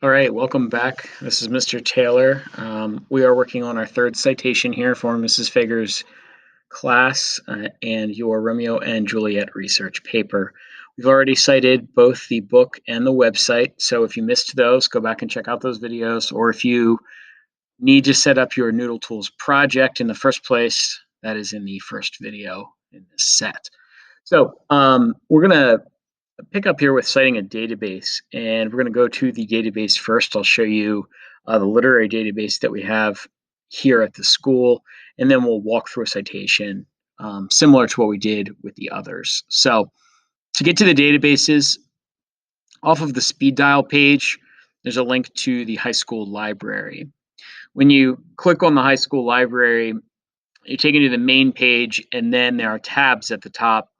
All right, welcome back. This is Mr. Taylor. We are working on our third citation here for Mrs. Fager's class and your Romeo and Juliet research paper. We've already cited both the book and the website, so if you missed those, go back and check out those videos, or if you need to set up your Noodle Tools project in the first place, that is in the first video in this set. So we're going to pick up here with citing a database, and we're going to go to the database first. I'll show you the literary database that we have here at the school, and then we'll walk through a citation similar to what we did with the others. So to get to the databases, off of the speed dial page, there's a link to the high school library. When you click on the high school library, you're taken to the main page, and then there are tabs at the top.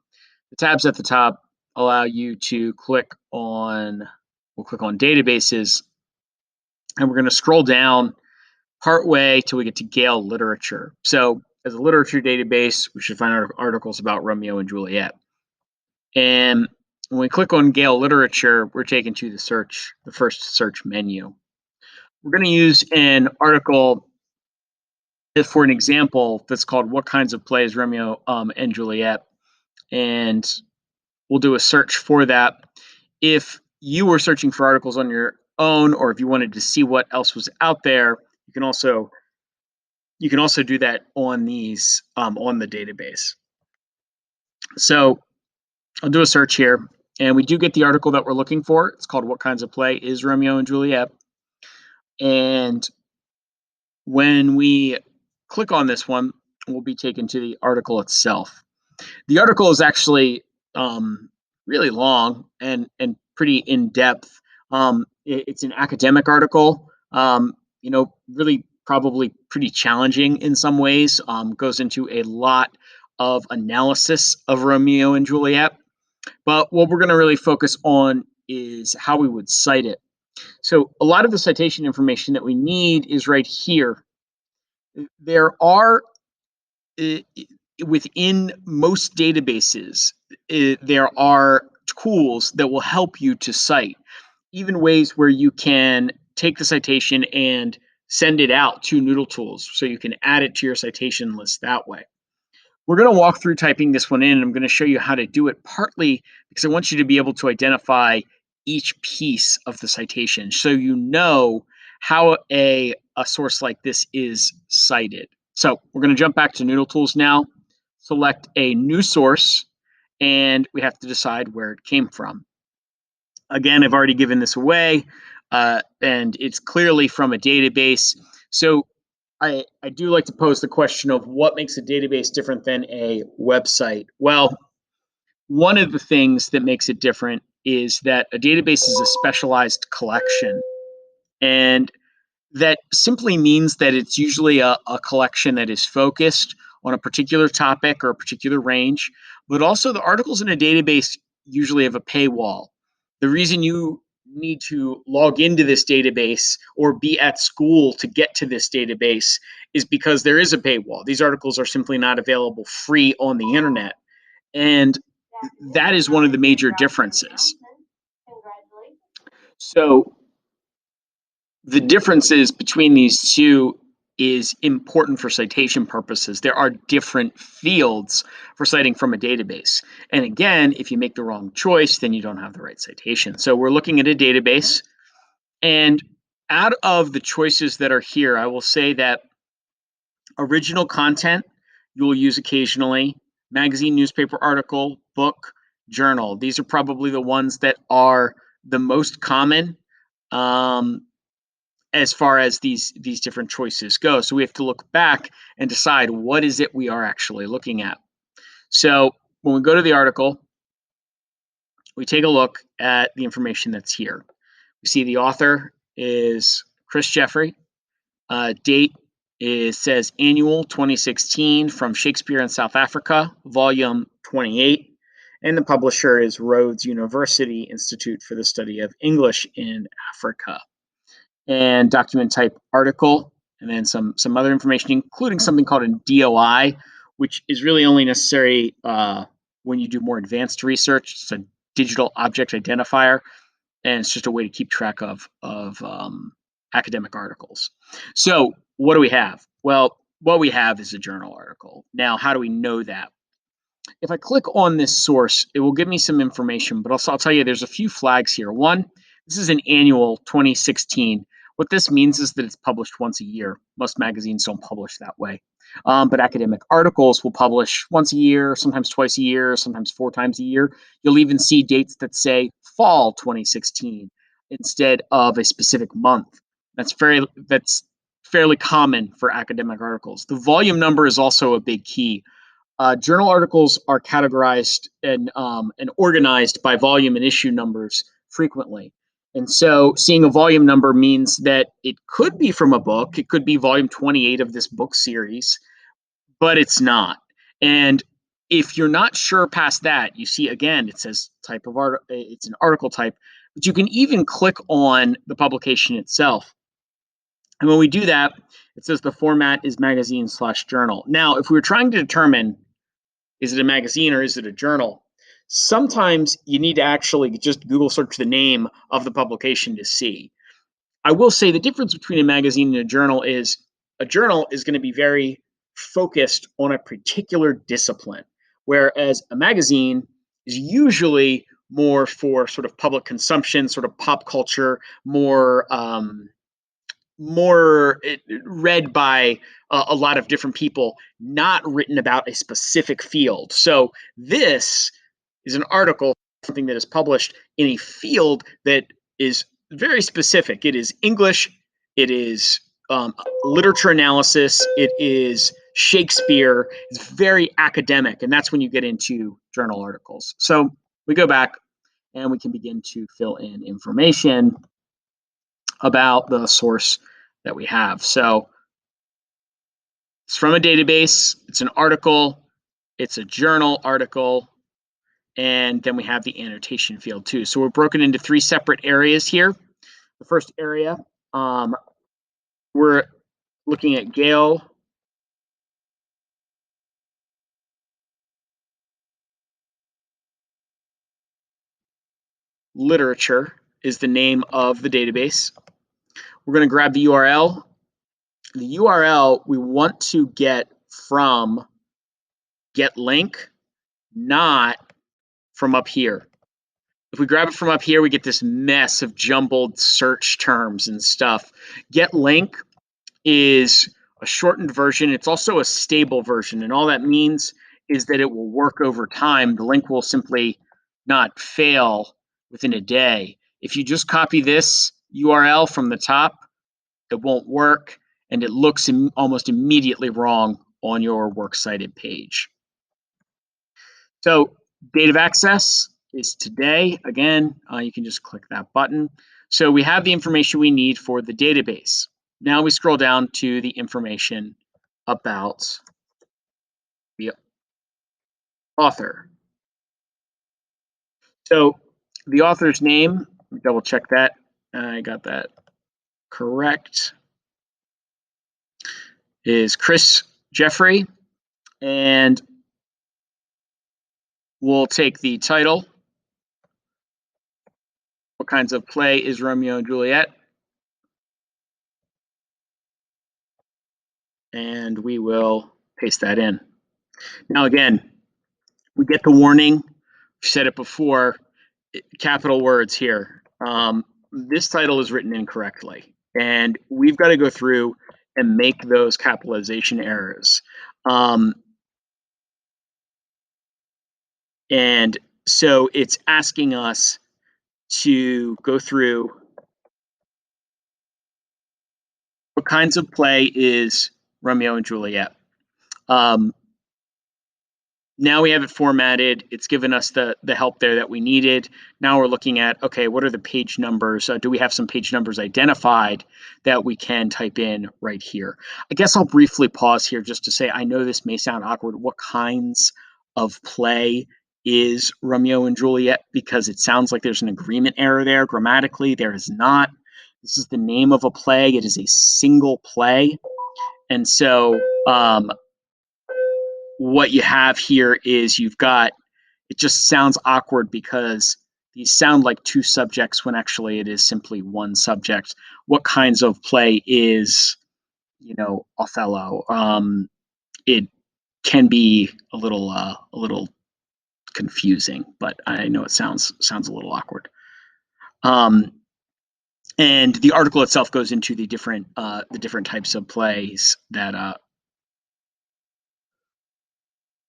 The tabs at the top allow you to we'll click on databases, and we're going to scroll down partway till we get to Gale literature. So as a literature database, we should find articles about Romeo and Juliet. And when we click on Gale literature, we're taken to the first search menu. We're going to use an article for an example that's called "What Kinds of Plays Romeo and Juliet," and we'll do a search for that. If you were searching for articles on your own, or if you wanted to see what else was out there, you can also do that on these on the database. So I'll do a search here, and we do get the article that we're looking for. It's called "What Kinds of Play is Romeo and Juliet?" And when we click on this one, we'll be taken to the article itself. The article is actually really long and pretty in depth. It's an academic article. Really probably pretty challenging in some ways. Goes into a lot of analysis of Romeo and Juliet. But what we're going to really focus on is how we would cite it. So a lot of the citation information that we need is right here. There are within most databases, there are tools that will help you to cite, even ways where you can take the citation and send it out to Noodle Tools so you can add it to your citation list that way. We're going to walk through typing this one in, and I'm going to show you how to do it, partly because I want you to be able to identify each piece of the citation so you know how a source like this is cited. So we're going to jump back to Noodle Tools now, select a new source, and we have to decide where it came from. Again, I've already given this away, and it's clearly from a database. So I do like to pose the question of what makes a database different than a website. Well, one of the things that makes it different is that a database is a specialized collection. And that simply means that it's usually a collection that is focused on a particular topic or a particular range, but also the articles in a database usually have a paywall. The reason you need to log into this database or be at school to get to this database is because there is a paywall. These articles are simply not available free on the internet. And that is one of the major differences. So the differences between these two is important for citation purposes. There are different fields for citing from a database. And again, if you make the wrong choice, then you don't have the right citation. So we're looking at a database, and out of the choices that are here, I will say that original content you will use occasionally, magazine, newspaper article, book, journal. These are probably the ones that are the most common as far as these different choices go. So we have to look back and decide what is it we are actually looking at. So when we go to the article, we take a look at the information that's here. We see the author is Chris Jeffrey. Date says annual 2016 from Shakespeare in South Africa, volume 28. And the publisher is Rhodes University Institute for the Study of English in Africa. And document type article, and then some other information, including something called a DOI, which is really only necessary when you do more advanced research. It's a digital object identifier. and it's just a way to keep track of academic articles. So what do we have? Well, what we have is a journal article. Now, how do we know that? If I click on this source, it will give me some information, but also I'll tell you there's a few flags here. One, this is an annual 2016. What this means is that it's published once a year. Most magazines don't publish that way. But academic articles will publish once a year, sometimes twice a year, sometimes 4 times a year. You'll even see dates that say fall 2016 instead of a specific month. That's fairly common for academic articles. The volume number is also a big key. Journal articles are categorized and organized by volume and issue numbers frequently. And so seeing a volume number means that it could be from a book. It could be volume 28 of this book series, but it's not. And if you're not sure past that, you see again, it says type of art, it's an article type, but you can even click on the publication itself. And when we do that, it says the format is magazine/journal. Now, if we were trying to determine is it a magazine or is it a journal? Sometimes you need to actually just Google search the name of the publication to see. I will say the difference between a magazine and a journal is going to be very focused on a particular discipline, whereas a magazine is usually more for sort of public consumption, sort of pop culture, more read by a lot of different people, not written about a specific field. So this is an article, something that is published in a field that is very specific. It is English, it is literature analysis, it is Shakespeare. It's very academic, and that's when you get into journal articles. So we go back and we can begin to fill in information about the source that we have. So it's from a database, it's an article, it's a journal article, and then we have the annotation field too. So we're broken into 3 separate areas here. The first area, we're looking at Gale Literature is the name of the database. We're going to grab the URL. The URL we want to get from get link, not from up here. If we grab it from up here, we get this mess of jumbled search terms and stuff. Get link is a shortened version. It's also a stable version, and all that means is that it will work over time. The link will simply not fail within a day. If you just copy this URL from the top, it won't work, and it looks almost immediately wrong on your works cited page. So date of access is today. Again, you can just click that button. So we have the information we need for the database. Now we scroll down to the information about the author. So the author's name, double check that. I got that correct. Is Chris Jeffrey. And we'll take the title. What kinds of play is Romeo and Juliet? And we will paste that in. Now again, we get the warning. We've said it before, capital words here. This title is written incorrectly, and we've got to go through and make those capitalization errors. And so it's asking us to go through what kinds of play is Romeo and Juliet. Now we have it formatted. It's given us the help there that we needed. Now we're looking at, okay, what are the page numbers? Do we have some page numbers identified that we can type in right here? I guess I'll briefly pause here just to say, I know this may sound awkward. What kinds of play is Romeo and Juliet? Because it sounds like there's an agreement error there. Grammatically, there is not. This is the name of a play. It is a single play. And so what you have here is you've got, it just sounds awkward because these sound like two subjects when actually it is simply one subject. What kinds of play is, Othello? It can be a little confusing, but I know it sounds a little awkward. Um, and the article itself goes into the different types of plays that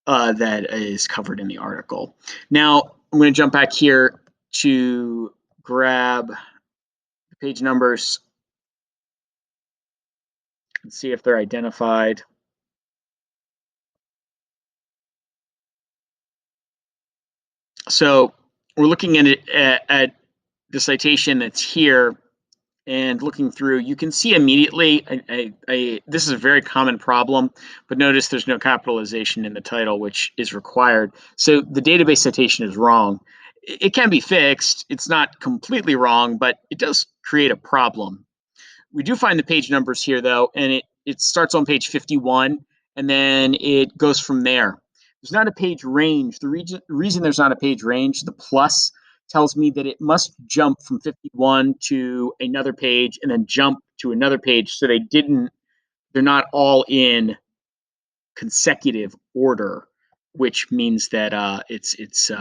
is covered in the article. Now I'm going to jump back here to grab the page numbers and see if they're identified. So we're looking at the citation that's here, and looking through, you can see immediately, this is a very common problem, but notice there's no capitalization in the title, which is required. So the database citation is wrong. It can be fixed. It's not completely wrong, but it does create a problem. We do find the page numbers here, though, and it starts on page 51, and then it goes from there. There's not a page range. The reason there's not a page range, the plus tells me that it must jump from 51 to another page and then jump to another page. So they're not all in consecutive order, which means that it's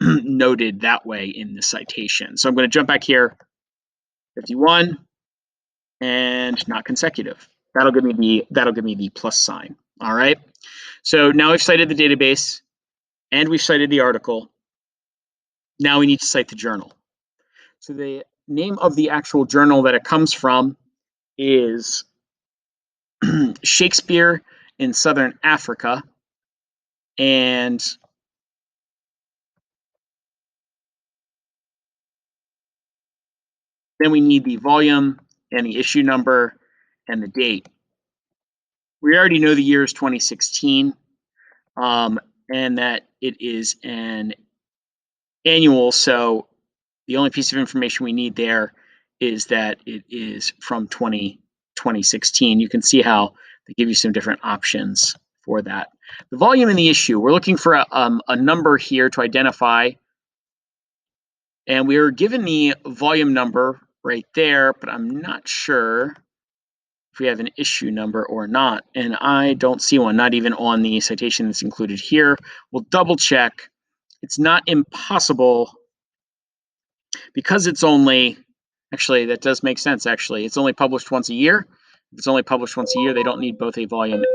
noted that way in the citation. So I'm going to jump back here, 51, and not consecutive. That'll give me the plus sign. All right. So now we've cited the database and we've cited the article. Now we need to cite the journal. So the name of the actual journal that it comes from is Shakespeare in Southern Africa. And then we need the volume and the issue number and the date. We already know the year is 2016, and that it is an annual. So the only piece of information we need there is that it is from 2016. You can see how they give you some different options for that. The volume in the issue, we're looking for a number here to identify. And we were given the volume number right there, but I'm not sure if we have an issue number or not. And I don't see one, not even on the citation that's included here. We'll double check. It's not impossible because it's only, actually, that does make sense, actually. It's only published once a year. If it's only published once a year, they don't need both a volume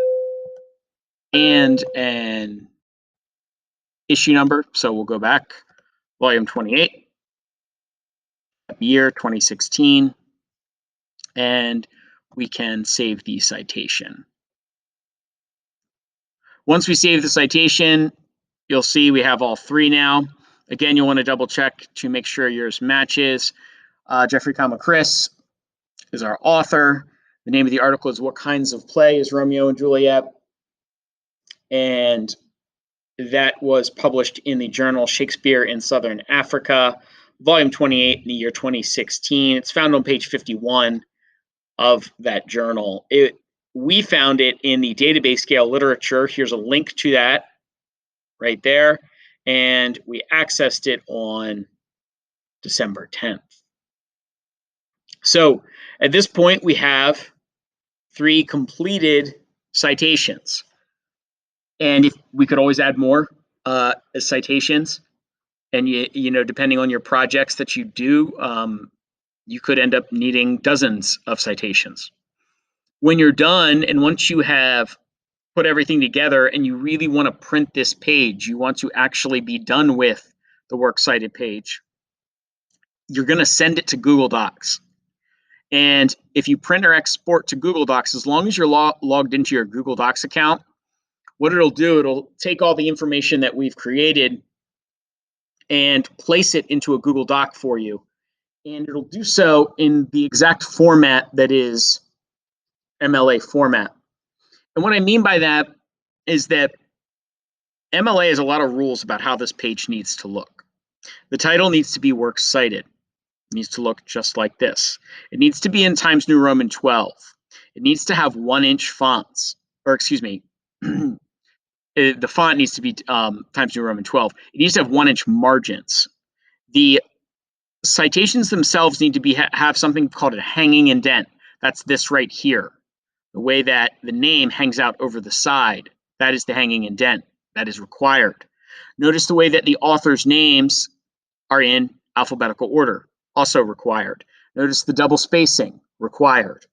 and an issue number. So we'll go back, volume 28, year 2016, and we can save the citation. Once we save the citation, you'll see we have all three now. Again, you'll want to double check to make sure yours matches. Jeffrey, Chris is our author. The name of the article is What Kinds of Play is Romeo and Juliet? And that was published in the journal Shakespeare in Southern Africa, volume 28 in the year 2016. It's found on page 51 of that journal. We found it in the database scale literature. Here's a link to that right there. And we accessed it on December 10th. So at this point, we have 3 completed citations. And if we could always add more as citations, and depending on your projects that you do, you could end up needing dozens of citations. When you're done, and once you have put everything together and you really want to print this page, you want to actually be done with the works cited page, you're going to send it to Google Docs. And if you print or export to Google Docs, as long as you're logged into your Google Docs account, what it'll do, it'll take all the information that we've created and place it into a Google Doc for you. And it'll do so in the exact format that is MLA format. And what I mean by that is that MLA has a lot of rules about how this page needs to look. The title needs to be works cited. It needs to look just like this. It needs to be in Times New Roman 12. It needs to have 1-inch fonts, or excuse me, the font needs to be Times New Roman 12. It needs to have 1-inch margins. The citations themselves need to have something called a hanging indent. That's this right here. The way that the name hangs out over the side, that is the hanging indent. That is required. Notice the way that the author's names are in alphabetical order, also required. Notice the double spacing, required.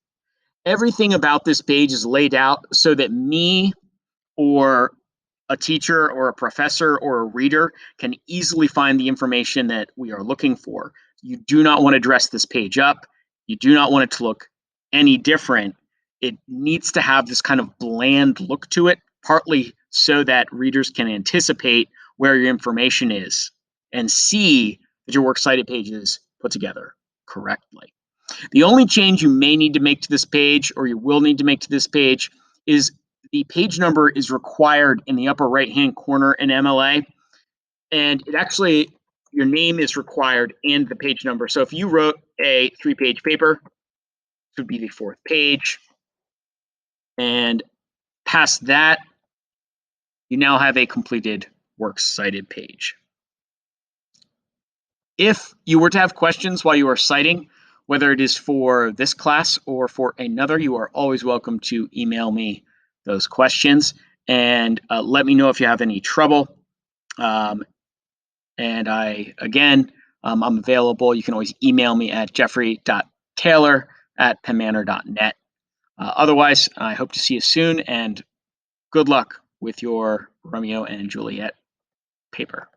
Everything about this page is laid out so that me or a teacher or a professor or a reader can easily find the information that we are looking for. You do not want to dress this page up. You do not want it to look any different. It needs to have this kind of bland look to it, partly so that readers can anticipate where your information is and see that your works cited page is put together correctly. The only change you may need to make to this page, or you will need to make to this page, is the page number is required in the upper right-hand corner in MLA. And it actually, your name is required and the page number. So if you wrote a 3-page paper, this would be the 4th page. And past that, you now have a completed works cited page. If you were to have questions while you are citing, whether it is for this class or for another, you are always welcome to email me those questions and let me know if you have any trouble. And I'm available. You can always email me at jeffrey.taylor@pennmanor.net. Otherwise, I hope to see you soon and good luck with your Romeo and Juliet paper.